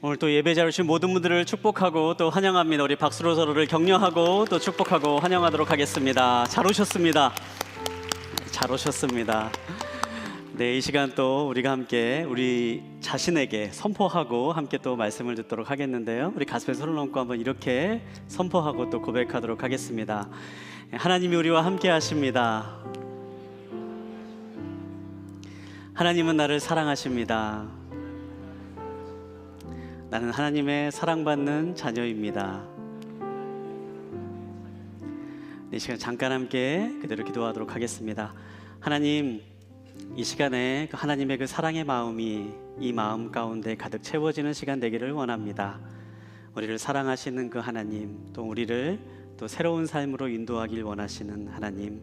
오늘 또 예배 자리에 오신 모든 분들을 축복하고 또 환영합니다. 우리 박수로 서로를 격려하고 또 축복하고 환영하도록 하겠습니다. 잘 오셨습니다. 잘 오셨습니다. 네, 이 시간 또 우리가 함께 우리 자신에게 선포하고 함께 또 말씀을 듣도록 하겠는데요. 우리 가슴에 손을 얹고 한번 이렇게 선포하고 또 고백하도록 하겠습니다. 하나님이 우리와 함께 하십니다. 하나님은 나를 사랑하십니다. 나는 하나님의 사랑받는 자녀입니다. 이 시간 잠깐 함께 그대로 기도하도록 하겠습니다. 하나님, 이 시간에 하나님의 그 사랑의 마음이 이 마음 가운데 가득 채워지는 시간 되기를 원합니다. 우리를 사랑하시는 그 하나님, 또 우리를 또 새로운 삶으로 인도하길 원하시는 하나님,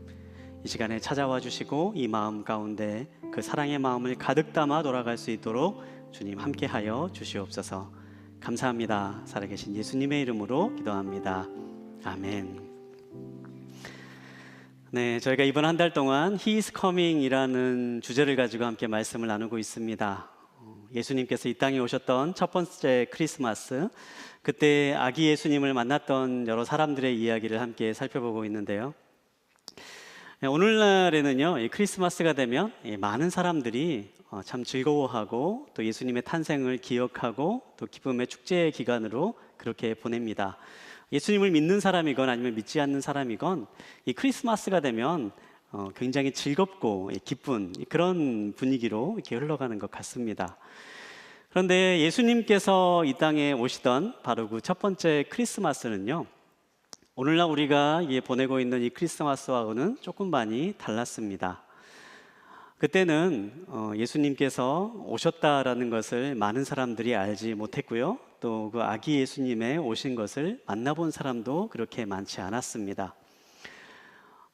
이 시간에 찾아와 주시고 이 마음 가운데 그 사랑의 마음을 가득 담아 돌아갈 수 있도록 주님 함께하여 주시옵소서. 감사합니다. 살아계신 예수님의 이름으로 기도합니다. 아멘. 네, 저희가 이번 한 달 동안 He is coming이라는 주제를 가지고 함께 말씀을 나누고 있습니다. 예수님께서 이 땅에 오셨던 첫 번째 크리스마스, 그때 아기 예수님을 만났던 여러 사람들의 이야기를 함께 살펴보고 있는데요. 오늘날에는요, 이 크리스마스가 되면 많은 사람들이 참 즐거워하고 또 예수님의 탄생을 기억하고 또 기쁨의 축제의 기간으로 그렇게 보냅니다. 예수님을 믿는 사람이건 아니면 믿지 않는 사람이건 이 크리스마스가 되면 굉장히 즐겁고 기쁜 그런 분위기로 이렇게 흘러가는 것 같습니다. 그런데 예수님께서 이 땅에 오시던 바로 그 첫 번째 크리스마스는요, 오늘날 우리가 보내고 있는 이 크리스마스와는 조금 많이 달랐습니다. 그때는 예수님께서 오셨다라는 것을 많은 사람들이 알지 못했고요, 또 그 아기 예수님의 오신 것을 만나본 사람도 그렇게 많지 않았습니다.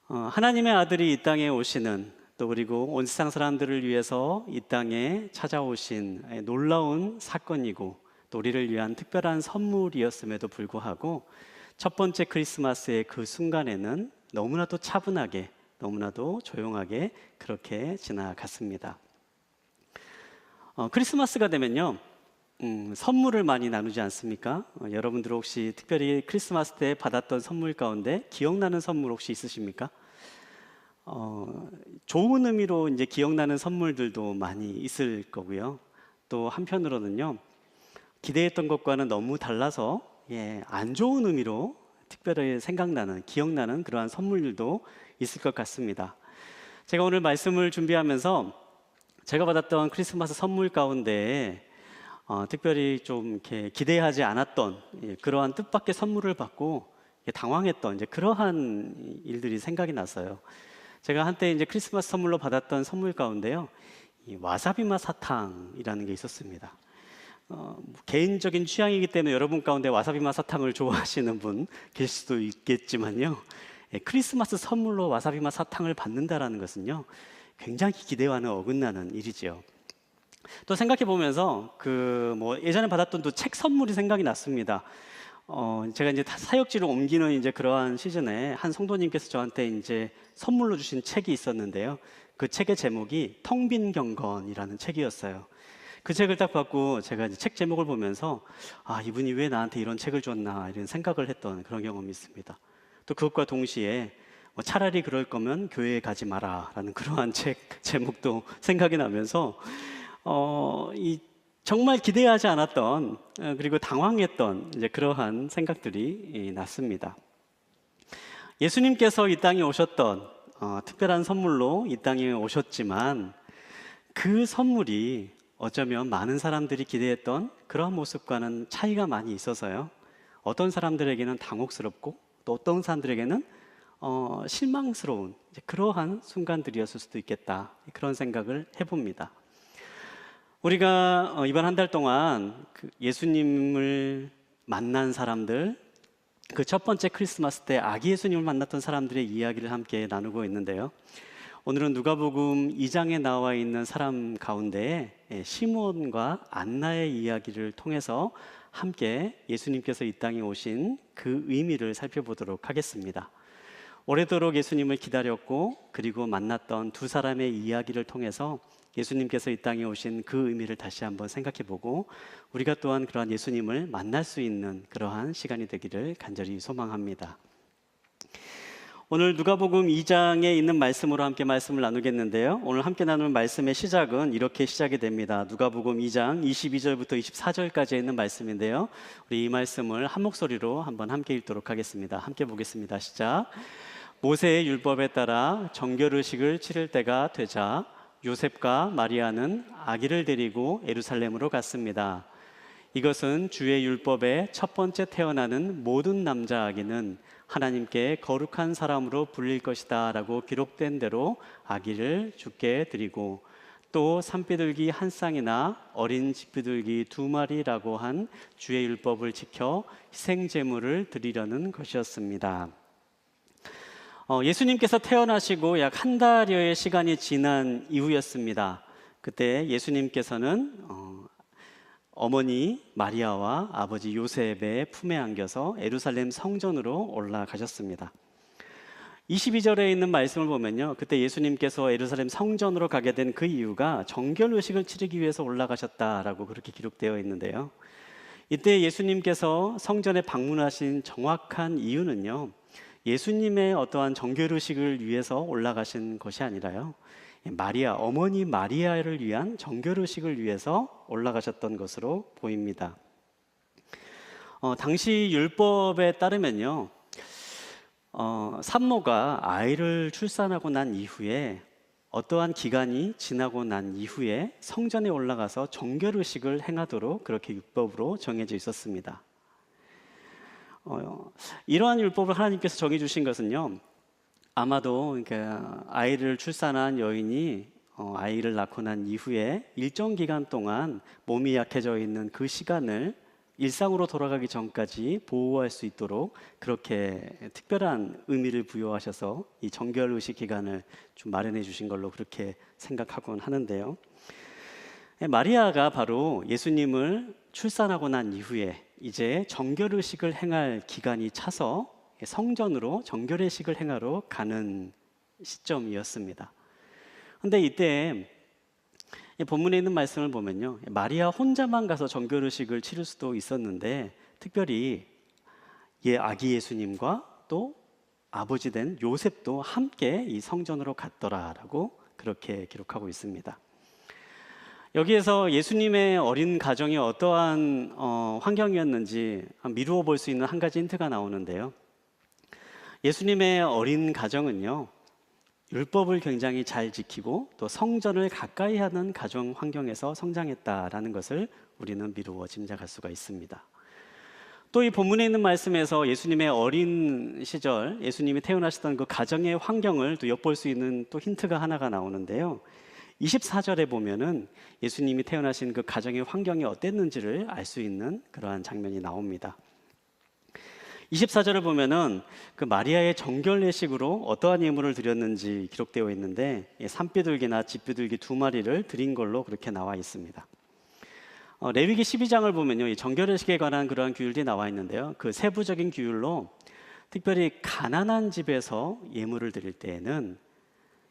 하나님의 아들이 이 땅에 오시는, 또 그리고 온 세상 사람들을 위해서 이 땅에 찾아오신 놀라운 사건이고 또 우리를 위한 특별한 선물이었음에도 불구하고 첫 번째 크리스마스의 그 순간에는 너무나도 차분하게, 너무나도 조용하게 그렇게 지나갔습니다. 크리스마스가 되면요, 선물을 많이 나누지 않습니까? 여러분들 혹시 특별히 크리스마스 때 받았던 선물 가운데 기억나는 선물 혹시 있으십니까? 좋은 의미로 이제 기억나는 선물들도 많이 있을 거고요. 또 한편으로는요, 기대했던 것과는 너무 달라서 안 좋은 의미로 특별히 생각나는, 기억나는 그러한 선물들도 있을 것 같습니다. 제가 오늘 말씀을 준비하면서 제가 받았던 크리스마스 선물 가운데 특별히 좀 이렇게 기대하지 않았던 그러한 뜻밖의 선물을 받고 당황했던 이제 그러한 일들이 생각이 났어요. 제가 한때 이제 크리스마스 선물로 받았던 선물 가운데요, 이 와사비 맛 사탕이라는 게 있었습니다. 개인적인 취향이기 때문에 여러분 가운데 와사비 맛 사탕을 좋아하시는 분 계실 수도 있겠지만요, 크리스마스 선물로 와사비 맛 사탕을 받는다라는 것은요, 굉장히 기대와는 어긋나는 일이지요. 또 생각해 보면서 예전에 받았던 또 책 선물이 생각이 났습니다. 제가 이제 사역지를 옮기는 이제 그러한 시즌에 한 성도님께서 저한테 이제 선물로 주신 책이 있었는데요. 그 책의 제목이 텅 빈 경건이라는 책이었어요. 그 책을 딱 받고 제가 이제 책 제목을 보면서 이분이 왜 나한테 이런 책을 줬나 이런 생각을 했던 그런 경험이 있습니다. 또 그것과 동시에 차라리 그럴 거면 교회에 가지 마라 라는 그러한 책 제목도 생각이 나면서 정말 기대하지 않았던 그리고 당황했던 이제 그러한 생각들이 났습니다. 예수님께서 이 땅에 오셨던 특별한 선물로 이 땅에 오셨지만 그 선물이 어쩌면 많은 사람들이 기대했던 그런 모습과는 차이가 많이 있어서요, 어떤 사람들에게는 당혹스럽고 또 어떤 사람들에게는 실망스러운 그러한 순간들이었을 수도 있겠다, 그런 생각을 해봅니다. 우리가 이번 한 달 동안 예수님을 만난 사람들, 그 첫 번째 크리스마스 때 아기 예수님을 만났던 사람들의 이야기를 함께 나누고 있는데요, 오늘은 누가복음 2장에 나와 있는 사람 가운데 시몬과 안나의 이야기를 통해서 함께 예수님께서 이 땅에 오신 그 의미를 살펴보도록 하겠습니다. 오래도록 예수님을 기다렸고 그리고 만났던 두 사람의 이야기를 통해서 예수님께서 이 땅에 오신 그 의미를 다시 한번 생각해보고 우리가 또한 그러한 예수님을 만날 수 있는 그러한 시간이 되기를 간절히 소망합니다. 오늘 누가복음 2장에 있는 말씀으로 함께 말씀을 나누겠는데요. 오늘 함께 나눌 말씀의 시작은 이렇게 시작이 됩니다. 누가복음 2장 22절부터 24절까지 있는 말씀인데요. 우리 이 말씀을 한 목소리로 한번 함께 읽도록 하겠습니다. 함께 보겠습니다. 시작. 모세의 율법에 따라 정결의식을 치를 때가 되자 요셉과 마리아는 아기를 데리고 예루살렘으로 갔습니다. 이것은 주의 율법에 첫 번째 태어나는 모든 남자 아기는 하나님께 거룩한 사람으로 불릴 것이다 라고 기록된 대로 아기를 주께 드리고 또 산비둘기 한 쌍이나 어린 집비둘기 2마리라고 한 주의 율법을 지켜 희생제물을 드리려는 것이었습니다. 예수님께서 태어나시고 약 한 달여의 시간이 지난 이후였습니다. 그때 예수님께서는 어머니 마리아와 아버지 요셉의 품에 안겨서 예루살렘 성전으로 올라가셨습니다. 22절에 있는 말씀을 보면요, 그때 예수님께서 예루살렘 성전으로 가게 된 그 이유가 정결의식을 치르기 위해서 올라가셨다라고 그렇게 기록되어 있는데요. 이때 예수님께서 성전에 방문하신 정확한 이유는요, 예수님의 어떠한 정결의식을 위해서 올라가신 것이 아니라요, 마리아, 어머니 마리아를 위한 정결의식을 위해서 올라가셨던 것으로 보입니다. 당시 율법에 따르면요, 산모가 아이를 출산하고 난 이후에 어떠한 기간이 지나고 난 이후에 성전에 올라가서 정결의식을 행하도록 그렇게 율법으로 정해져 있었습니다. 이러한 율법을 하나님께서 정해주신 것은요, 아마도 그러니까 아이를 출산한 여인이 아이를 낳고 난 이후에 일정 기간 동안 몸이 약해져 있는 그 시간을 일상으로 돌아가기 전까지 보호할 수 있도록 그렇게 특별한 의미를 부여하셔서 이 정결의식 기간을 좀 마련해 주신 걸로 그렇게 생각하곤 하는데요. 마리아가 바로 예수님을 출산하고 난 이후에 이제 정결의식을 행할 기간이 차서 성전으로 정결의식을 행하러 가는 시점이었습니다. 그런데 이때 본문에 있는 말씀을 보면요, 마리아 혼자만 가서 정결의식을 치를 수도 있었는데 특별히 아기 예수님과 또 아버지 된 요셉도 함께 이 성전으로 갔더라라고 그렇게 기록하고 있습니다. 여기에서 예수님의 어린 가정이 어떠한 환경이었는지 미루어 볼 수 있는 한 가지 힌트가 나오는데요. 예수님의 어린 가정은요, 율법을 굉장히 잘 지키고 또 성전을 가까이 하는 가정 환경에서 성장했다라는 것을 우리는 미루어 짐작할 수가 있습니다. 또 이 본문에 있는 말씀에서 예수님의 어린 시절, 예수님이 태어나시던 그 가정의 환경을 또 엿볼 수 있는 또 힌트가 하나가 나오는데요. 24절에 보면은 예수님이 태어나신 그 가정의 환경이 어땠는지를 알 수 있는 그러한 장면이 나옵니다. 24절을 보면은 그 마리아의 정결례식으로 어떠한 예물을 드렸는지 기록되어 있는데 산비둘기나 집비둘기 2마리를 드린 걸로 그렇게 나와 있습니다. 레위기 12장을 보면요, 이 정결례식에 관한 그러한 규율이 나와 있는데요. 그 세부적인 규율로 특별히 가난한 집에서 예물을 드릴 때에는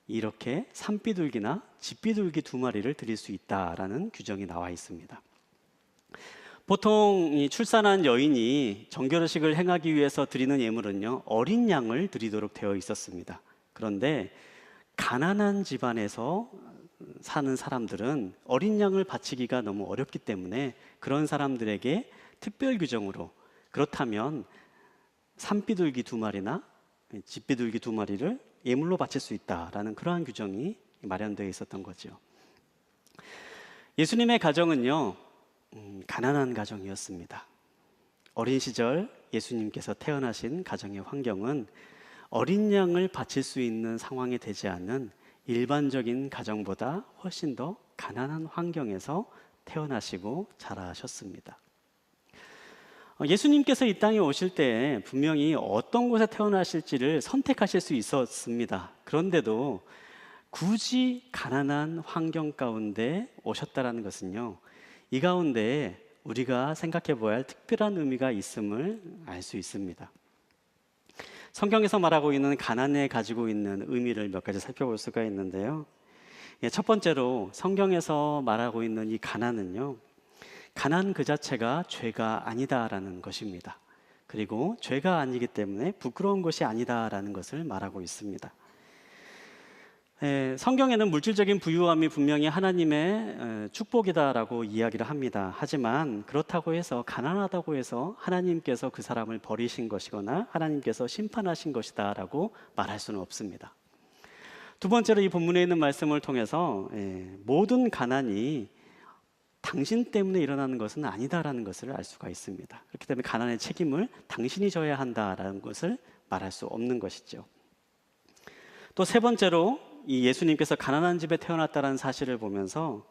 이렇게 산비둘기나 집비둘기 2마리를 드릴 수 있다라는 규정이 나와 있습니다. 보통 이 출산한 여인이 정결의식을 행하기 위해서 드리는 예물은요, 어린 양을 드리도록 되어 있었습니다. 그런데 가난한 집안에서 사는 사람들은 어린 양을 바치기가 너무 어렵기 때문에 그런 사람들에게 특별 규정으로 그렇다면 산비둘기 2마리나 집비둘기 2마리를 예물로 바칠 수 있다라는 그러한 규정이 마련되어 있었던 거죠. 예수님의 가정은요, 가난한 가정이었습니다. 어린 시절 예수님께서 태어나신 가정의 환경은 어린 양을 바칠 수 있는 상황이 되지 않는 일반적인 가정보다 훨씬 더 가난한 환경에서 태어나시고 자라셨습니다. 예수님께서 이 땅에 오실 때 분명히 어떤 곳에 태어나실지를 선택하실 수 있었습니다. 그런데도 굳이 가난한 환경 가운데 오셨다는 것은요, 이 가운데 우리가 생각해 보아야 할 특별한 의미가 있음을 알 수 있습니다. 성경에서 말하고 있는 가난에 가지고 있는 의미를 몇 가지 살펴볼 수가 있는데요. 첫 번째로 성경에서 말하고 있는 이 가난은요, 가난 그 자체가 죄가 아니다라는 것입니다. 그리고 죄가 아니기 때문에 부끄러운 것이 아니다라는 것을 말하고 있습니다. 성경에는 물질적인 부유함이 분명히 하나님의 축복이다라고 이야기를 합니다. 하지만 그렇다고 해서 가난하다고 해서 하나님께서 그 사람을 버리신 것이거나 하나님께서 심판하신 것이다라고 말할 수는 없습니다. 두 번째로 이 본문에 있는 말씀을 통해서 모든 가난이 당신 때문에 일어나는 것은 아니다라는 것을 알 수가 있습니다. 그렇기 때문에 가난의 책임을 당신이 져야 한다라는 것을 말할 수 없는 것이죠. 또 세 번째로 이 예수님께서 가난한 집에 태어났다는 사실을 보면서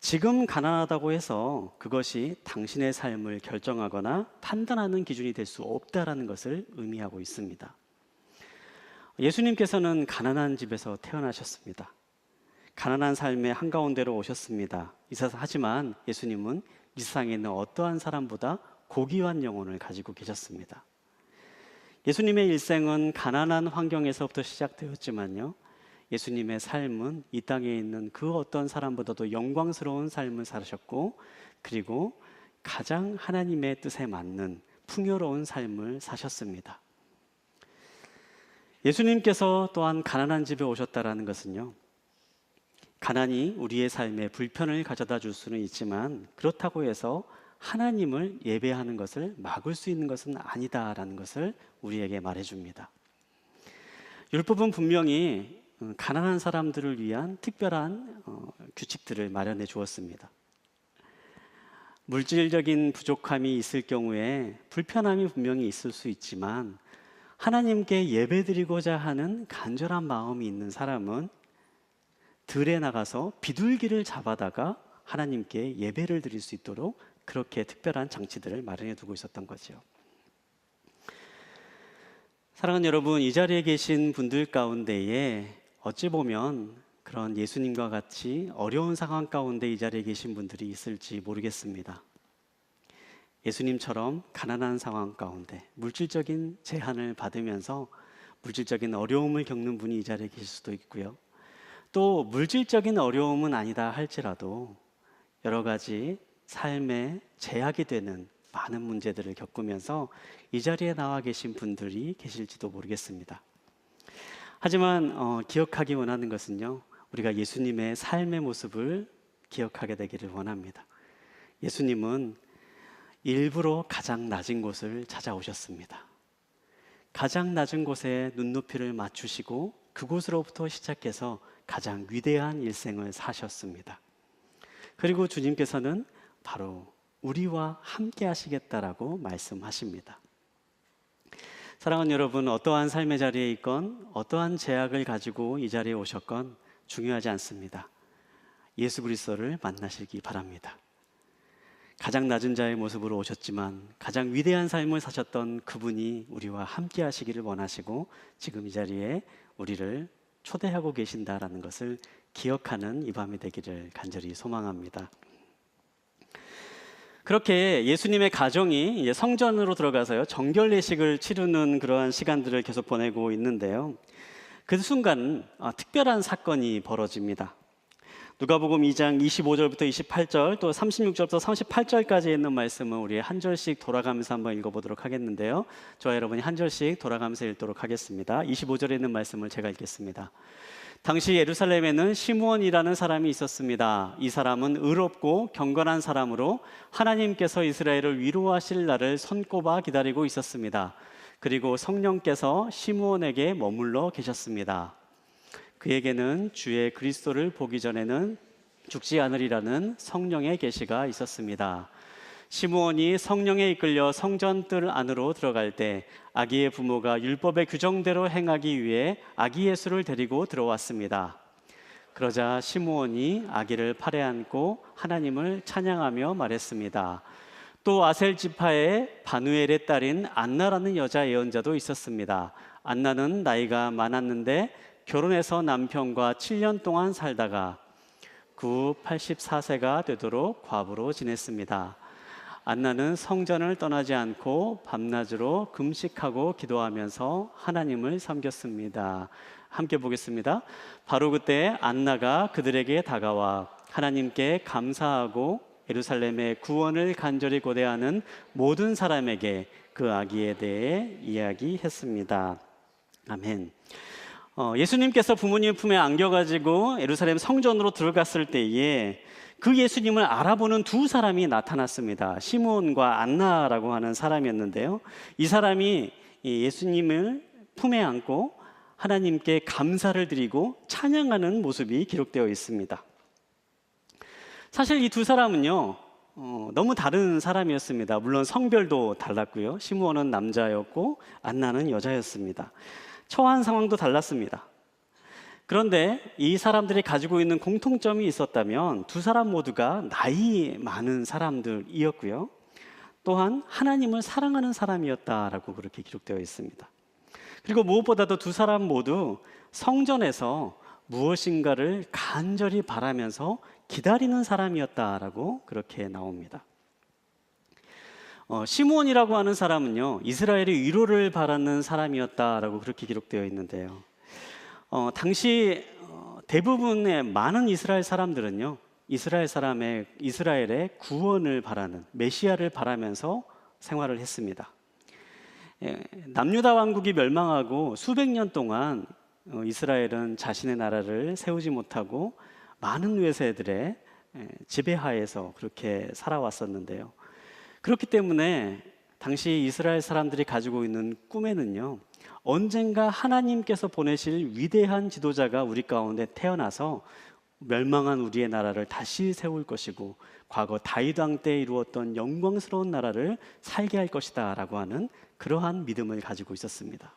지금 가난하다고 해서 그것이 당신의 삶을 결정하거나 판단하는 기준이 될 수 없다라는 것을 의미하고 있습니다. 예수님께서는 가난한 집에서 태어나셨습니다. 가난한 삶의 한가운데로 오셨습니다. 하지만 예수님은 이 세상에 있는 어떠한 사람보다 고귀한 영혼을 가지고 계셨습니다. 예수님의 일생은 가난한 환경에서부터 시작되었지만요, 예수님의 삶은 이 땅에 있는 그 어떤 사람보다도 영광스러운 삶을 사셨고, 그리고 가장 하나님의 뜻에 맞는 풍요로운 삶을 사셨습니다. 예수님께서 또한 가난한 집에 오셨다라는 것은요, 가난이 우리의 삶에 불편을 가져다 줄 수는 있지만 그렇다고 해서 하나님을 예배하는 것을 막을 수 있는 것은 아니다라는 것을 우리에게 말해줍니다. 율법은 분명히 가난한 사람들을 위한 특별한 규칙들을 마련해 주었습니다. 물질적인 부족함이 있을 경우에 불편함이 분명히 있을 수 있지만 하나님께 예배드리고자 하는 간절한 마음이 있는 사람은 들에 나가서 비둘기를 잡아다가 하나님께 예배를 드릴 수 있도록 그렇게 특별한 장치들을 마련해 두고 있었던 거죠. 사랑하는 여러분, 이 자리에 계신 분들 가운데에 어찌 보면 그런 예수님과 같이 어려운 상황 가운데 이 자리에 계신 분들이 있을지 모르겠습니다. 예수님처럼 가난한 상황 가운데 물질적인 제한을 받으면서 물질적인 어려움을 겪는 분이 이 자리에 계실 수도 있고요. 또 물질적인 어려움은 아니다 할지라도 여러 가지 삶에 제약이 되는 많은 문제들을 겪으면서 이 자리에 나와 계신 분들이 계실지도 모르겠습니다. 하지만 기억하기 원하는 것은요, 우리가 예수님의 삶의 모습을 기억하게 되기를 원합니다. 예수님은 일부러 가장 낮은 곳을 찾아오셨습니다. 가장 낮은 곳에 눈높이를 맞추시고 그곳으로부터 시작해서 가장 위대한 일생을 사셨습니다. 그리고 주님께서는 바로 우리와 함께 하시겠다라고 말씀하십니다. 사랑하는 여러분, 어떠한 삶의 자리에 있건 어떠한 제약을 가지고 이 자리에 오셨건 중요하지 않습니다. 예수 그리스도를 만나시기 바랍니다. 가장 낮은 자의 모습으로 오셨지만 가장 위대한 삶을 사셨던 그분이 우리와 함께 하시기를 원하시고 지금 이 자리에 우리를 초대하고 계신다라는 것을 기억하는 이 밤이 되기를 간절히 소망합니다. 그렇게 예수님의 가정이 이제 성전으로 들어가서요, 정결 예식을 치르는 그러한 시간들을 계속 보내고 있는데요, 그 순간 특별한 사건이 벌어집니다. 누가복음 2장 25절부터 28절 또 36절부터 38절까지 있는 말씀은 우리 한 절씩 돌아가면서 한번 읽어보도록 하겠는데요, 저와 여러분이 한 절씩 돌아가면서 읽도록 하겠습니다. 25절에 있는 말씀을 제가 읽겠습니다. 당시 예루살렘에는 시므온이라는 사람이 있었습니다. 이 사람은 의롭고 경건한 사람으로 하나님께서 이스라엘을 위로하실 날을 손꼽아 기다리고 있었습니다. 그리고 성령께서 시므온에게 머물러 계셨습니다. 그에게는 주의 그리스도를 보기 전에는 죽지 않으리라는 성령의 계시가 있었습니다. 시므온이 성령에 이끌려 성전뜰 안으로 들어갈 때 아기의 부모가 율법의 규정대로 행하기 위해 아기 예수를 데리고 들어왔습니다. 그러자 시므온이 아기를 팔에 안고 하나님을 찬양하며 말했습니다. 또 아셀 지파의 바누엘의 딸인 안나라는 여자 예언자도 있었습니다. 안나는 나이가 많았는데 결혼해서 남편과 7년 동안 살다가 84세가 되도록 과부로 지냈습니다. 안나는 성전을 떠나지 않고 밤낮으로 금식하고 기도하면서 하나님을 섬겼습니다. 함께 보겠습니다. 바로 그때 안나가 그들에게 다가와 하나님께 감사하고 예루살렘의 구원을 간절히 고대하는 모든 사람에게 그 아기에 대해 이야기했습니다. 아멘. 예수님께서 부모님 품에 안겨가지고 예루살렘 성전으로 들어갔을 때에 그 예수님을 알아보는 두 사람이 나타났습니다. 시므온과 안나라고 하는 사람이었는데요. 이 사람이 예수님을 품에 안고 하나님께 감사를 드리고 찬양하는 모습이 기록되어 있습니다. 사실 이 두 사람은요, 너무 다른 사람이었습니다. 물론 성별도 달랐고요. 시므온은 남자였고 안나는 여자였습니다. 처한 상황도 달랐습니다. 그런데 이 사람들이 가지고 있는 공통점이 있었다면 두 사람 모두가 나이 많은 사람들이었고요. 또한 하나님을 사랑하는 사람이었다라고 그렇게 기록되어 있습니다. 그리고 무엇보다도 두 사람 모두 성전에서 무엇인가를 간절히 바라면서 기다리는 사람이었다라고 그렇게 나옵니다. 시므온이라고 하는 사람은요, 이스라엘의 위로를 바라는 사람이었다라고 그렇게 기록되어 있는데요. 당시 대부분의 많은 이스라엘 사람들은요, 이스라엘의 구원을 바라는 메시아를 바라면서 생활을 했습니다. 남유다 왕국이 멸망하고 수백 년 동안 이스라엘은 자신의 나라를 세우지 못하고 많은 외세들의 지배하에서 그렇게 살아왔었는데요. 그렇기 때문에 당시 이스라엘 사람들이 가지고 있는 꿈에는요, 언젠가 하나님께서 보내실 위대한 지도자가 우리 가운데 태어나서 멸망한 우리의 나라를 다시 세울 것이고 과거 다윗 왕 때 이루었던 영광스러운 나라를 살게 할 것이다 라고 하는 그러한 믿음을 가지고 있었습니다.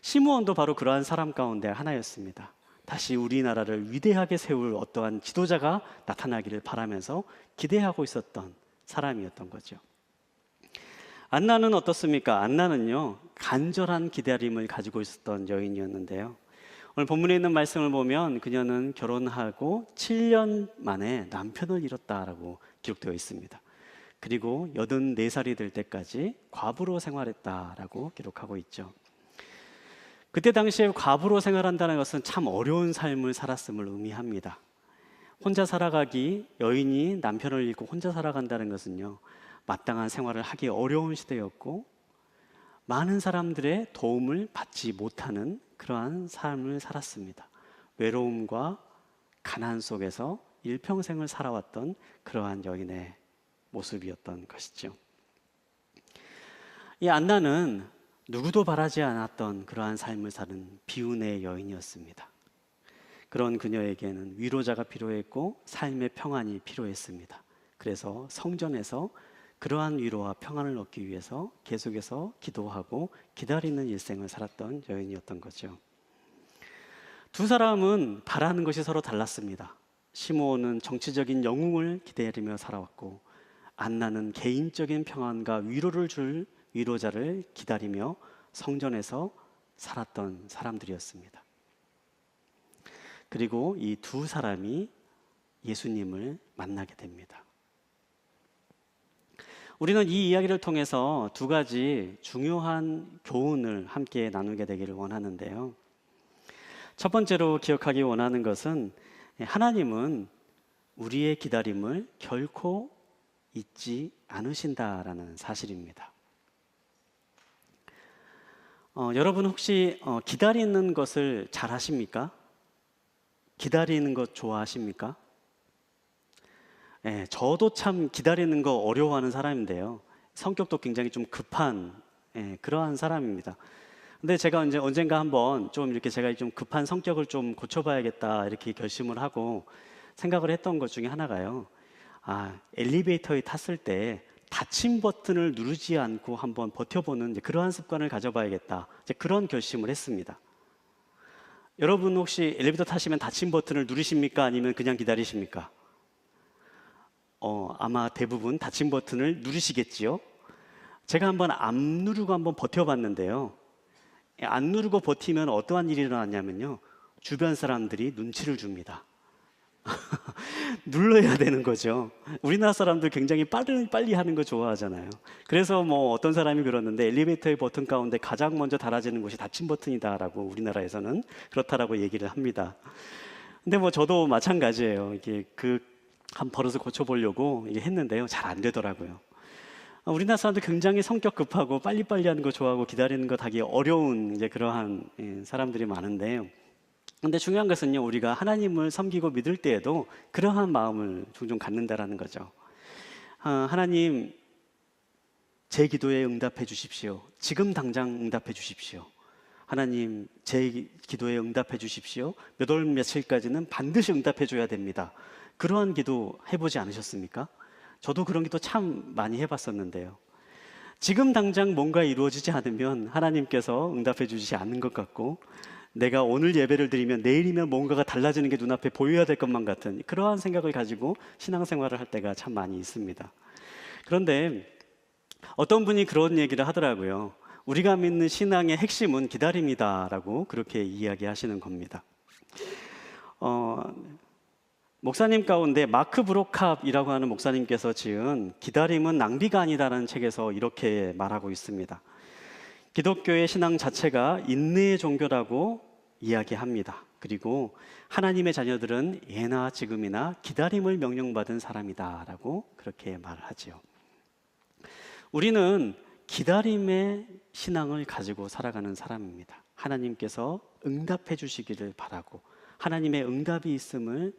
시므온도 바로 그러한 사람 가운데 하나였습니다. 다시 우리나라를 위대하게 세울 어떠한 지도자가 나타나기를 바라면서 기대하고 있었던 사람이었던 거죠. 안나는 어떻습니까? 안나는요, 간절한 기다림을 가지고 있었던 여인이었는데요. 오늘 본문에 있는 말씀을 보면 그녀는 결혼하고 7년 만에 남편을 잃었다라고 기록되어 있습니다. 그리고 84살이 될 때까지 과부로 생활했다라고 기록하고 있죠. 그때 당시에 과부로 생활한다는 것은 참 어려운 삶을 살았음을 의미합니다. 혼자 살아가기, 여인이 남편을 잃고 혼자 살아간다는 것은요, 마땅한 생활을 하기 어려운 시대였고 많은 사람들의 도움을 받지 못하는 그러한 삶을 살았습니다. 외로움과 가난 속에서 일평생을 살아왔던 그러한 여인의 모습이었던 것이죠. 이 안나는 누구도 바라지 않았던 그러한 삶을 사는 비운의 여인이었습니다. 그런 그녀에게는 위로자가 필요했고 삶의 평안이 필요했습니다. 그래서 성전에서 그러한 위로와 평안을 얻기 위해서 계속해서 기도하고 기다리는 일생을 살았던 여인이었던 거죠. 두 사람은 바라는 것이 서로 달랐습니다. 시므온은 정치적인 영웅을 기다리며 살아왔고 안나는 개인적인 평안과 위로를 줄 위로자를 기다리며 성전에서 살았던 사람들이었습니다. 그리고 이 두 사람이 예수님을 만나게 됩니다. 우리는 이 이야기를 통해서 두 가지 중요한 교훈을 함께 나누게 되기를 원하는데요. 첫 번째로 기억하기 원하는 것은 하나님은 우리의 기다림을 결코 잊지 않으신다라는 사실입니다. 여러분 혹시 기다리는 것을 잘 하십니까? 기다리는 것 좋아하십니까? 네, 저도 참 기다리는 거 어려워하는 사람인데요. 성격도 굉장히 좀 급한 그러한 사람입니다. 근데 제가 이제 언젠가 한번 좀 이렇게 제가 좀 급한 성격을 좀 고쳐봐야겠다 이렇게 결심을 하고 생각을 했던 것 중에 하나가요. 엘리베이터에 탔을 때 닫힘 버튼을 누르지 않고 한번 버텨보는 이제 그러한 습관을 가져봐야겠다. 이제 그런 결심을 했습니다. 여러분 혹시 엘리베이터 타시면 닫힘 버튼을 누르십니까? 아니면 그냥 기다리십니까? 아마 대부분 닫힘 버튼을 누르시겠지요. 제가 한번 안 누르고 한번 버텨봤는데요. 안 누르고 버티면 어떠한 일이 일어났냐면요. 주변 사람들이 눈치를 줍니다. 눌러야 되는 거죠. 우리나라 사람들 굉장히 빨리 하는 거 좋아하잖아요. 그래서 뭐 어떤 사람이 그러는데 엘리베이터의 버튼 가운데 가장 먼저 닫아지는 것이 닫힘 버튼이다라고 우리나라에서는 그렇다라고 얘기를 합니다. 근데 뭐 저도 마찬가지예요. 이게 한 버릇을 고쳐보려고 이게 했는데요. 잘 안 되더라고요. 우리나라 사람들 굉장히 성격 급하고 빨리빨리 하는 거 좋아하고 기다리는 거 하기 어려운 이제 그러한 사람들이 많은데요. 근데 중요한 것은요, 우리가 하나님을 섬기고 믿을 때에도 그러한 마음을 종종 갖는다라는 거죠. 하나님, 제 기도에 응답해 주십시오. 지금 당장 응답해 주십시오. 하나님, 제 기도에 응답해 주십시오. 몇 월 며칠까지는 반드시 응답해 줘야 됩니다. 그러한 기도 해보지 않으셨습니까? 저도 그런 기도 참 많이 해봤었는데요. 지금 당장 뭔가 이루어지지 않으면 하나님께서 응답해 주시지 않는 것 같고, 내가 오늘 예배를 드리면 내일이면 뭔가가 달라지는 게 눈앞에 보여야 될 것만 같은 그러한 생각을 가지고 신앙생활을 할 때가 참 많이 있습니다. 그런데 어떤 분이 그런 얘기를 하더라고요. 우리가 믿는 신앙의 핵심은 기다림이다라고 그렇게 이야기하시는 겁니다. 목사님 가운데 마크 브로캅이라고 하는 목사님께서 지은 기다림은 낭비가 아니다라는 책에서 이렇게 말하고 있습니다. 기독교의 신앙 자체가 인내의 종교라고 이야기합니다. 그리고 하나님의 자녀들은 예나 지금이나 기다림을 명령받은 사람이다라고 그렇게 말하지요. 우리는 기다림의 신앙을 가지고 살아가는 사람입니다. 하나님께서 응답해 주시기를 바라고 하나님의 응답이 있음을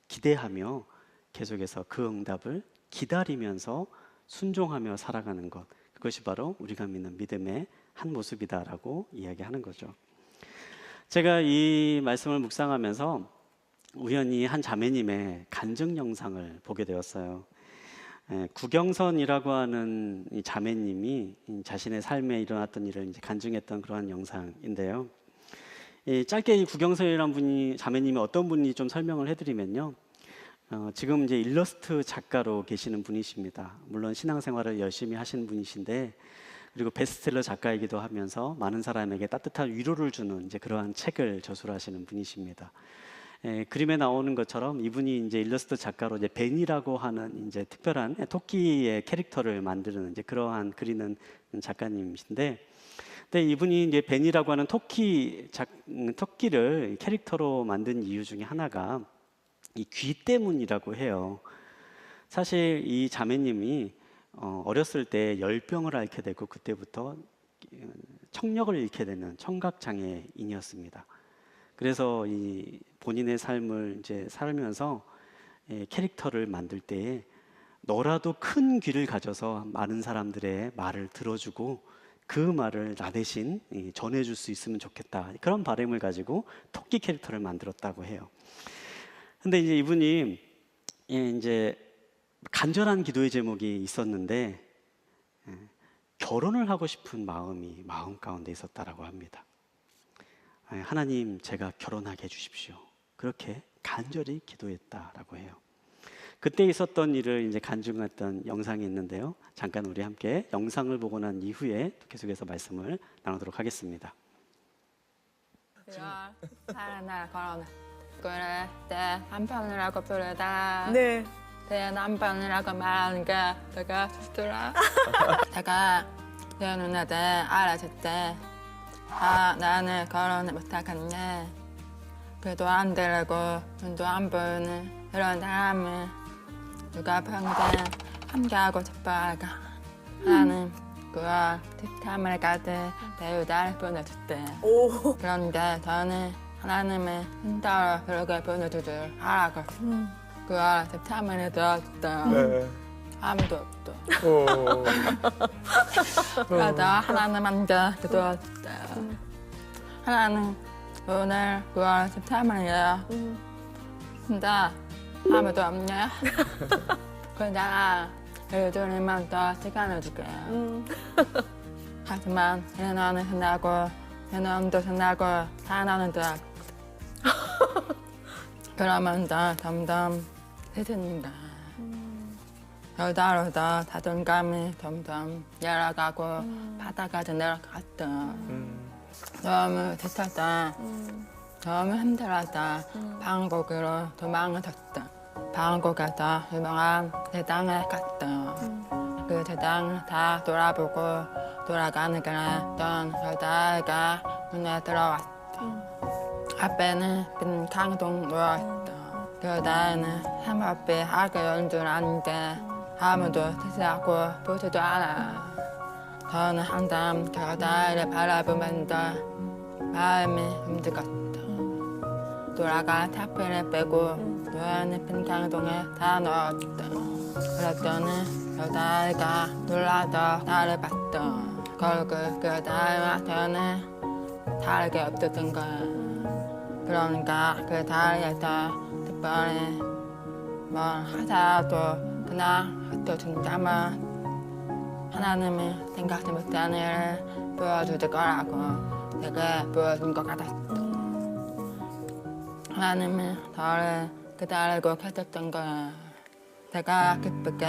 기대하며 계속해서 그 응답을 기다리면서 순종하며 살아가는 것, 그것이 바로 우리가 믿는 믿음의 한 모습이다라고 이야기하는 거죠. 제가 이 말씀을 묵상하면서 우연히 한 자매님의 간증 영상을 보게 되었어요. 구경선이라고 하는 이 자매님이 자신의 삶에 일어났던 일을 이제 간증했던 그러한 영상인데요. 짧게 이 구경선이라는 분이 자매님이 어떤 분인지 좀 설명을 해드리면요. 지금 이제 일러스트 작가로 계시는 분이십니다. 물론 신앙생활을 열심히 하시는 분이신데, 그리고 베스트셀러 작가이기도 하면서 많은 사람에게 따뜻한 위로를 주는 이제 그러한 책을 저술하시는 분이십니다. 그림에 나오는 것처럼 이분이 이제 일러스트 작가로 이제 벤이라고 하는 이제 특별한 토끼의 캐릭터를 만드는 이제 그러한 그리는 작가님이신데, 근데 이분이 이제 벤이라고 하는 토끼를 캐릭터로 만든 이유 중에 하나가 이 귀 때문이라고 해요. 사실 이 자매님이 어렸을 때 열병을 앓게 되고 그때부터 청력을 잃게 되는 청각장애인이었습니다. 그래서 이 본인의 삶을 이제 살면서 캐릭터를 만들 때에 너라도 큰 귀를 가져서 많은 사람들의 말을 들어주고 그 말을 나 대신 전해줄 수 있으면 좋겠다, 그런 바람을 가지고 토끼 캐릭터를 만들었다고 해요. 근데 이제 이분이 이제 간절한 기도의 제목이 있었는데 결혼을 하고 싶은 마음이 마음 가운데 있었다라고 합니다. 하나님, 제가 결혼하게 해주십시오. 그렇게 간절히 기도했다라고 해요. 그때 있었던 일을 이제 간증했던 영상이 있는데요. 잠깐 우리 함께 영상을 보고 난 이후에 계속해서 말씀을 나누도록 하겠습니다. 사랑나 걸어나 그래 내 남편이라고 부르다. 네. 내 남편이라고 말하니까 내가 좋더라. 내가 내 누나들 알아줄 때 나는 결혼을 못하겠네. 그래도 안 되려고 눈도 안 보이는 이런 사람을 누가 평생 함께하고 싶어 할까. 나는 그와 뒷담을 가득 배우다를 보내줬대. 오. 그런데 저는 하나님의 인도로 그렇게 보내주길 하라고. 그와 뒷담을 들었다. 네. 아무도 없다. 오. 그래도 하나님한테 기도했다. 하나님, 오늘 9월 13일이야. 근데 아무도 없냐? 그냥 일주일만 더 시간을 줄게. 하지만 인원은 끝나고 인원도 끝나고 단어는 더 그러면 더 점점 세진다. 여자로도 자존감이 점점 내려가고 바닥까지 내려갔다. 너무 지쳤다. 너무 힘들었다. 방콕으로 도망쳤다. 방콕에서 유명한 대당에 갔다. 그 대당 다 돌아보고 돌아가는 길에 어떤 여자애가 눈에 들어왔다. 앞에는 빈 강동 누워있다. 그 여자애는 힘없이 하게 연줄 아는데 아무도 대시하고 보지도 않아. 저는 항상 그 여자애를 바라보면서 마음이 움직였다. 돌아가 차피를 빼고 누워있는 빈 강동에 다 넣었다. 그랬더니 여자애가 놀라서 나를 봤다. 결국 그 여자애와 저는 다르게 없었던 거야. 그러니까 그 자리에서 특별히 뭘 하자도 그냥 흩어진다면 하나님이 생각지 못한 일을 보여줄 거라고 내게 보여준 것 같았어. 하나님이 저를 기다리고 계셨던 거야. 내가 기쁘게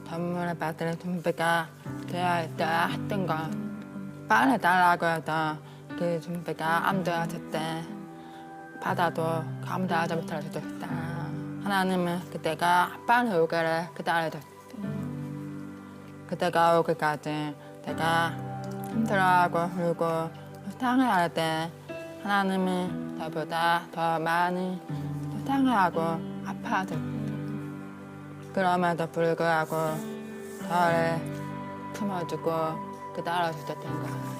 선물을 받을 준비가 되어 있어야 했던 거. 빨리 달라고 해도 그 준비가 안 되었을 때 받아도 감당하지 못할 수도 있다. 하나님은 그때가 빨리 오기를 기다려줬어. 그때가 오기까지 내가 힘들어하고 울고 상해할 때 하나님이 저보다 더 많이 상해하고 아파졌어. 그럼에도 불구하고 저를 품어주고 기다려주셨던 거야.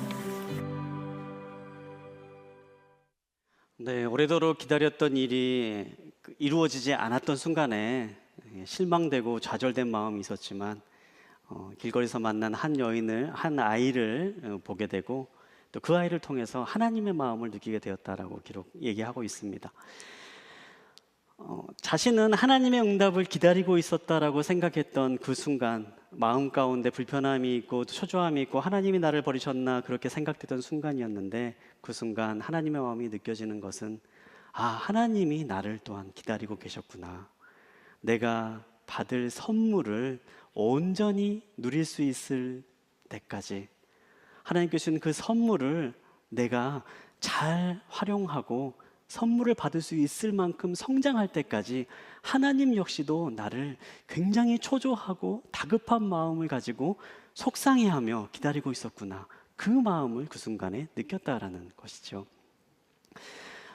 네, 오래도록 기다렸던 일이 이루어지지 않았던 순간에 실망되고 좌절된 마음이 있었지만 길거리에서 만난 한 아이를 보게 되고 또 그 아이를 통해서 하나님의 마음을 느끼게 되었다라고 얘기하고 있습니다. 자신은 하나님의 응답을 기다리고 있었다라고 생각했던 그 순간 마음 가운데 불편함이 있고 초조함이 있고 하나님이 나를 버리셨나 그렇게 생각되던 순간이었는데 그 순간 하나님의 마음이 느껴지는 것은 하나님이 나를 또한 기다리고 계셨구나. 내가 받을 선물을 온전히 누릴 수 있을 때까지 하나님께 주신 그 선물을 내가 잘 활용하고 선물을 받을 수 있을 만큼 성장할 때까지 하나님 역시도 나를 굉장히 초조하고 다급한 마음을 가지고 속상해하며 기다리고 있었구나. 그 마음을 그 순간에 느꼈다라는 것이죠.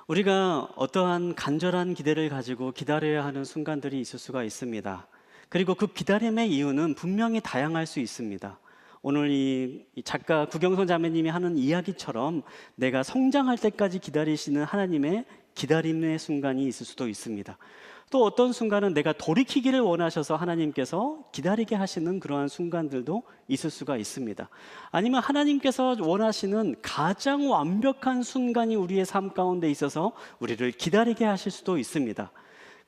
우리가 어떠한 간절한 기대를 가지고 기다려야 하는 순간들이 있을 수가 있습니다. 그리고 그 기다림의 이유는 분명히 다양할 수 있습니다. 오늘 이 작가 구경선 자매님이 하는 이야기처럼 내가 성장할 때까지 기다리시는 하나님의 기다림의 순간이 있을 수도 있습니다. 또 어떤 순간은 내가 돌이키기를 원하셔서 하나님께서 기다리게 하시는 그러한 순간들도 있을 수가 있습니다. 아니면 하나님께서 원하시는 가장 완벽한 순간이 우리의 삶 가운데 있어서 우리를 기다리게 하실 수도 있습니다.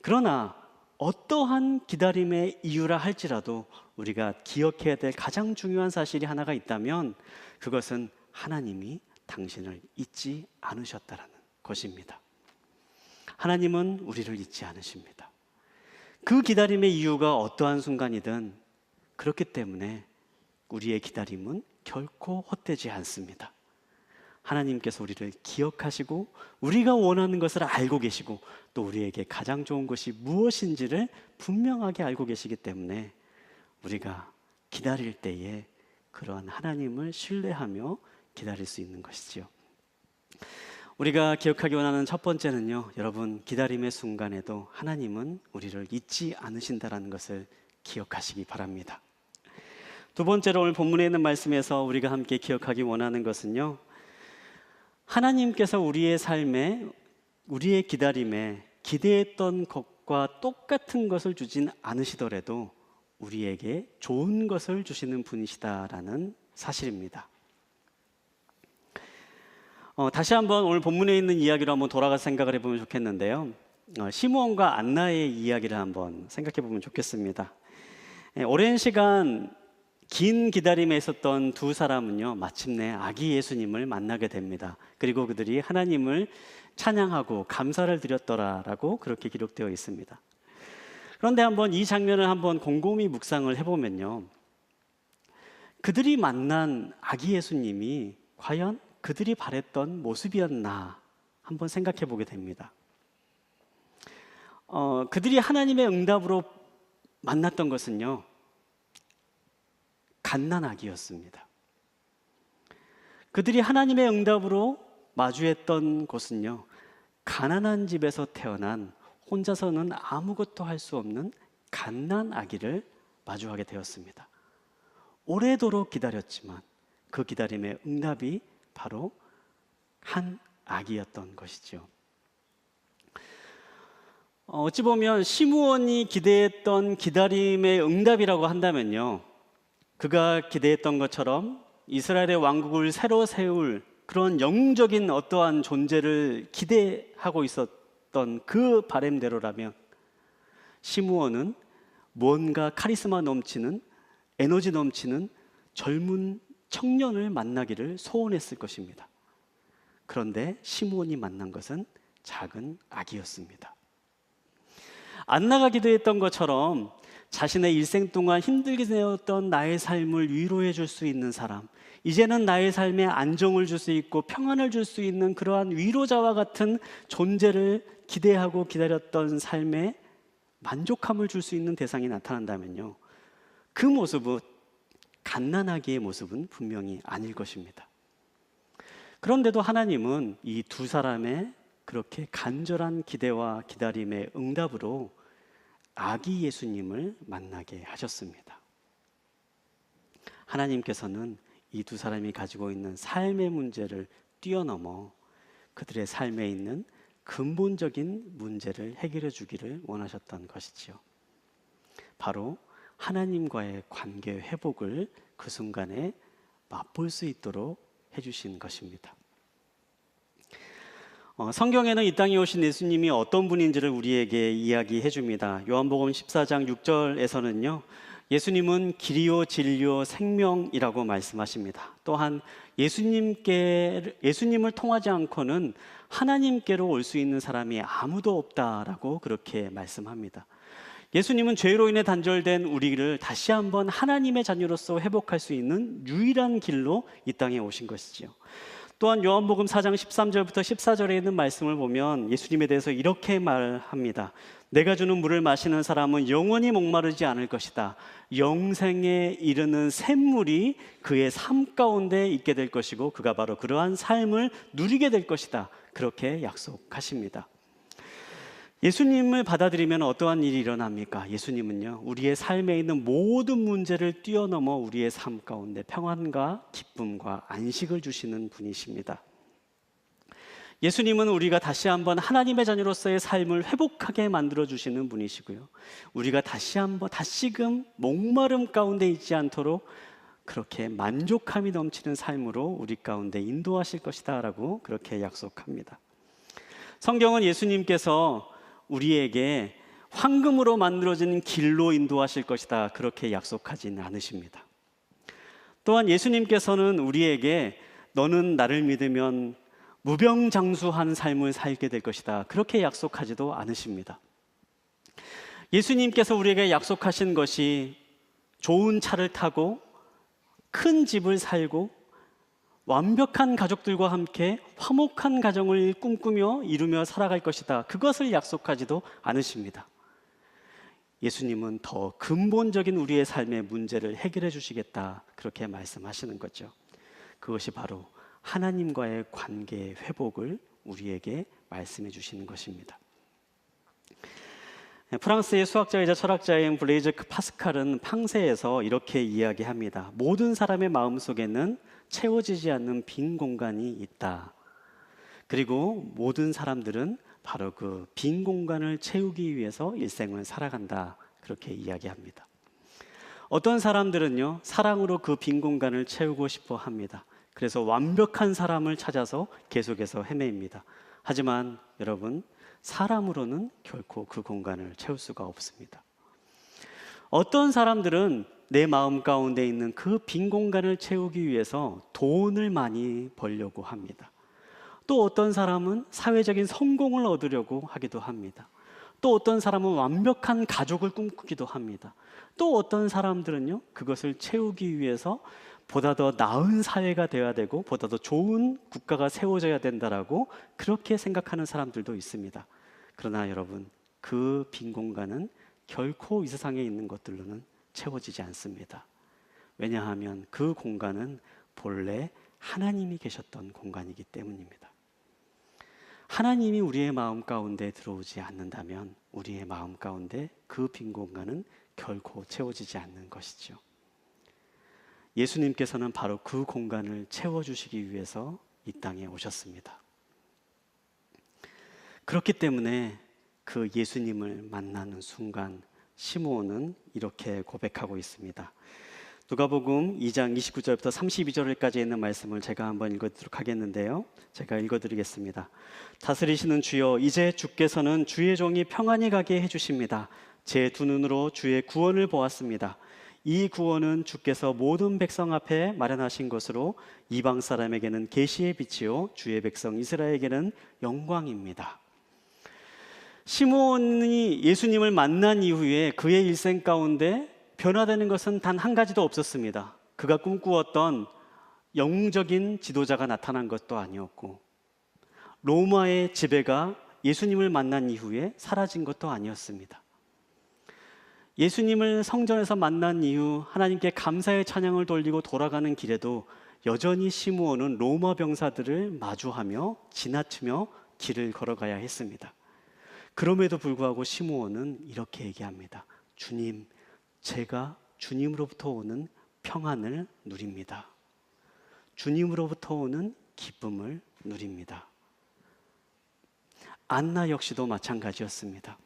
그러나 어떠한 기다림의 이유라 할지라도 우리가 기억해야 될 가장 중요한 사실이 하나가 있다면 그것은 하나님이 당신을 잊지 않으셨다라는 것입니다. 하나님은 우리를 잊지 않으십니다. 그 기다림의 이유가 어떠한 순간이든 그렇기 때문에 우리의 기다림은 결코 헛되지 않습니다. 하나님께서 우리를 기억하시고 우리가 원하는 것을 알고 계시고 또 우리에게 가장 좋은 것이 무엇인지를 분명하게 알고 계시기 때문에 우리가 기다릴 때에 그러한 하나님을 신뢰하며 기다릴 수 있는 것이지요. 우리가 기억하기 원하는 첫 번째는요, 여러분, 기다림의 순간에도 하나님은 우리를 잊지 않으신다는 것을 기억하시기 바랍니다. 두 번째로 오늘 본문에 있는 말씀에서 우리가 함께 기억하기 원하는 것은요, 하나님께서 우리의 삶에, 우리의 기다림에 기대했던 것과 똑같은 것을 주진 않으시더라도 우리에게 좋은 것을 주시는 분이시다라는 사실입니다. 다시 한번 오늘 본문에 있는 이야기로 한번 돌아가서 생각을 해보면 좋겠는데요. 시므온과 안나의 이야기를 한번 생각해 보면 좋겠습니다. 오랜 시간 긴 기다림에 있었던 두 사람은요, 마침내 아기 예수님을 만나게 됩니다. 그리고 그들이 하나님을 찬양하고 감사를 드렸더라라고 그렇게 기록되어 있습니다. 그런데 한번 이 장면을 한번 곰곰이 묵상을 해보면요, 그들이 만난 아기 예수님이 과연 그들이 바랬던 모습이었나 한번 생각해 보게 됩니다. 그들이 하나님의 응답으로 만났던 것은요, 갓난아기였습니다. 그들이 하나님의 응답으로 마주했던 곳은요, 가난한 집에서 태어난 혼자서는 아무것도 할 수 없는 갓난아기를 마주하게 되었습니다. 오래도록 기다렸지만 그 기다림의 응답이 바로 한 아기였던 것이죠. 어찌 보면 시므온이 기대했던 기다림의 응답이라고 한다면요, 그가 기대했던 것처럼 이스라엘의 왕국을 새로 세울 그런 영웅적인 어떠한 존재를 기대하고 있었던 그 바람대로라면 시므온은 뭔가 카리스마 넘치는, 에너지 넘치는 젊은 청년을 만나기를 소원했을 것입니다. 그런데 시므온이 만난 것은 작은 아기였습니다. 안나가 기도했던 것처럼 자신의 일생 동안 힘들게 지내었던 나의 삶을 위로해 줄 수 있는 사람, 이제는 나의 삶에 안정을 줄 수 있고 평안을 줄 수 있는 그러한 위로자와 같은 존재를 기대하고 기다렸던 삶에 만족함을 줄 수 있는 대상이 나타난다면요, 그 모습은 갓난아기의 모습은 분명히 아닐 것입니다. 그런데도 하나님은 이 두 사람의 그렇게 간절한 기대와 기다림의 응답으로 아기 예수님을 만나게 하셨습니다. 하나님께서는 이 두 사람이 가지고 있는 삶의 문제를 뛰어넘어 그들의 삶에 있는 근본적인 문제를 해결해 주기를 원하셨던 것이지요. 바로 하나님과의 관계 회복을 그 순간에 맛볼 수 있도록 해주신 것입니다. 성경에는 이 땅에 오신 예수님이 어떤 분인지를 우리에게 이야기해 줍니다. 요한복음 14장 6절에서는요, 예수님은 길이요 진리요 생명이라고 말씀하십니다. 또한 예수님을 통하지 않고는 하나님께로 올 수 있는 사람이 아무도 없다라고 그렇게 말씀합니다. 예수님은 죄로 인해 단절된 우리를 다시 한번 하나님의 자녀로서 회복할 수 있는 유일한 길로 이 땅에 오신 것이지요. 또한 요한복음 4장 13절부터 14절에 있는 말씀을 보면 예수님에 대해서 이렇게 말합니다. 내가 주는 물을 마시는 사람은 영원히 목마르지 않을 것이다. 영생에 이르는 샘물이 그의 삶 가운데 있게 될 것이고 그가 바로 그러한 삶을 누리게 될 것이다. 그렇게 약속하십니다. 예수님을 받아들이면 어떠한 일이 일어납니까? 예수님은요, 우리의 삶에 있는 모든 문제를 뛰어넘어 우리의 삶 가운데 평안과 기쁨과 안식을 주시는 분이십니다. 예수님은 우리가 다시 한번 하나님의 자녀로서의 삶을 회복하게 만들어 주시는 분이시고요, 우리가 다시금 목마름 가운데 있지 않도록 그렇게 만족함이 넘치는 삶으로 우리 가운데 인도하실 것이다 라고 그렇게 약속합니다. 성경은 예수님께서 우리에게 황금으로 만들어진 길로 인도하실 것이다 그렇게 약속하지는 않으십니다. 또한 예수님께서는 우리에게 너는 나를 믿으면 무병장수한 삶을 살게 될 것이다 그렇게 약속하지도 않으십니다. 예수님께서 우리에게 약속하신 것이 좋은 차를 타고 큰 집을 살고 완벽한 가족들과 함께 화목한 가정을 꿈꾸며 이루며 살아갈 것이다 그것을 약속하지도 않으십니다. 예수님은 더 근본적인 우리의 삶의 문제를 해결해 주시겠다 그렇게 말씀하시는 거죠. 그것이 바로 하나님과의 관계의 회복을 우리에게 말씀해 주시는 것입니다. 프랑스의 수학자이자 철학자인 블레이즈 파스칼은 팡세에서 이렇게 이야기합니다. 모든 사람의 마음속에는 채워지지 않는 빈 공간이 있다. 그리고 모든 사람들은 바로 그 빈 공간을 채우기 위해서 일생을 살아간다. 그렇게 이야기합니다. 어떤 사람들은요, 사랑으로 그 빈 공간을 채우고 싶어 합니다. 그래서 완벽한 사람을 찾아서 계속해서 헤매입니다. 하지만 여러분, 사람으로는 결코 그 공간을 채울 수가 없습니다. 어떤 사람들은 내 마음 가운데 있는 그 빈 공간을 채우기 위해서 돈을 많이 벌려고 합니다. 또 어떤 사람은 사회적인 성공을 얻으려고 하기도 합니다. 또 어떤 사람은 완벽한 가족을 꿈꾸기도 합니다. 또 어떤 사람들은요, 그것을 채우기 위해서 보다 더 나은 사회가 되어야 되고 보다 더 좋은 국가가 세워져야 된다라고 그렇게 생각하는 사람들도 있습니다. 그러나 여러분, 그 빈 공간은 결코 이 세상에 있는 것들로는 채워지지 않습니다. 왜냐하면 그 공간은 본래 하나님이 계셨던 공간이기 때문입니다. 하나님이 우리의 마음 가운데 들어오지 않는다면 우리의 마음 가운데 그 빈 공간은 결코 채워지지 않는 것이죠. 예수님께서는 바로 그 공간을 채워주시기 위해서 이 땅에 오셨습니다. 그렇기 때문에 그 예수님을 만나는 순간 시므온은 이렇게 고백하고 있습니다. 누가복음 2장 29절부터 32절까지 있는 말씀을 제가 한번 읽어드리도록 하겠는데요. 제가 읽어드리겠습니다. 다스리시는 주여, 이제 주께서는 주의 종이 평안히 가게 해주십니다. 제 두 눈으로 주의 구원을 보았습니다. 이 구원은 주께서 모든 백성 앞에 마련하신 것으로 이방 사람에게는 계시의 빛이요 주의 백성 이스라엘에게는 영광입니다. 시므온이 예수님을 만난 이후에 그의 일생 가운데 변화되는 것은 단 한 가지도 없었습니다. 그가 꿈꾸었던 영웅적인 지도자가 나타난 것도 아니었고, 로마의 지배가 예수님을 만난 이후에 사라진 것도 아니었습니다. 예수님을 성전에서 만난 이후 하나님께 감사의 찬양을 돌리고 돌아가는 길에도 여전히 시므온은 로마 병사들을 마주하며 지나치며 길을 걸어가야 했습니다. 그럼에도 불구하고 시므온은 이렇게 얘기합니다. 주님, 제가 주님으로부터 오는 평안을 누립니다. 주님으로부터 오는 기쁨을 누립니다. 안나 역시도 마찬가지였습니다.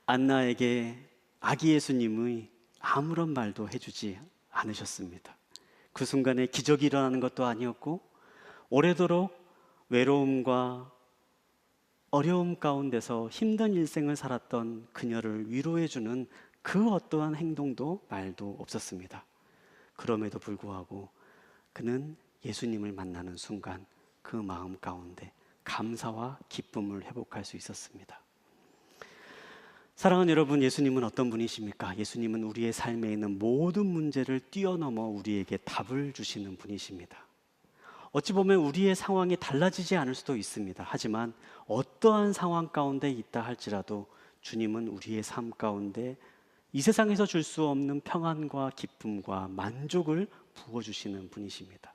안나에게 아기 예수님의 아무런 말도 해주지 않으셨습니다. 그 순간에 기적이 일어나는 것도 아니었고, 오래도록 외로움과 어려움 가운데서 힘든 일생을 살았던 그녀를 위로해주는 그 어떠한 행동도 말도 없었습니다. 그럼에도 불구하고 그는 예수님을 만나는 순간 그 마음 가운데 감사와 기쁨을 회복할 수 있었습니다. 사랑하는 여러분, 예수님은 어떤 분이십니까? 예수님은 우리의 삶에 있는 모든 문제를 뛰어넘어 우리에게 답을 주시는 분이십니다. 어찌 보면 우리의 상황이 달라지지 않을 수도 있습니다. 하지만 어떠한 상황 가운데 있다 할지라도 주님은 우리의 삶 가운데 이 세상에서 줄 수 없는 평안과 기쁨과 만족을 부어주시는 분이십니다.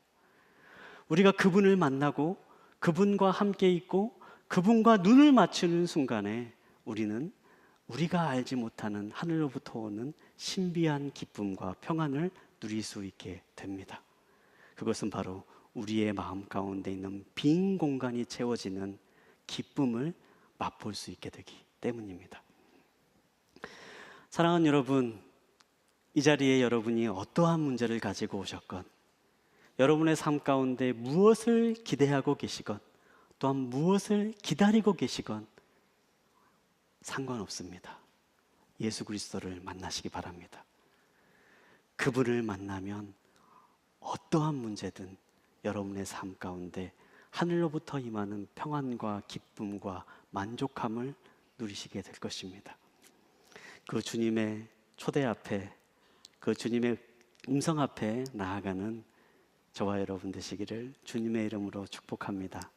우리가 그분을 만나고 그분과 함께 있고 그분과 눈을 맞추는 순간에 우리는 우리가 알지 못하는 하늘로부터 오는 신비한 기쁨과 평안을 누릴 수 있게 됩니다. 그것은 바로 우리의 마음 가운데 있는 빈 공간이 채워지는 기쁨을 맛볼 수 있게 되기 때문입니다. 사랑하는 여러분, 이 자리에 여러분이 어떠한 문제를 가지고 오셨건, 여러분의 삶 가운데 무엇을 기대하고 계시건, 또한 무엇을 기다리고 계시건 상관없습니다. 예수 그리스도를 만나시기 바랍니다. 그분을 만나면 어떠한 문제든 여러분의 삶 가운데 하늘로부터 임하는 평안과 기쁨과 만족함을 누리시게 될 것입니다. 그 주님의 초대 앞에, 그 주님의 음성 앞에 나아가는 저와 여러분 되시기를 주님의 이름으로 축복합니다.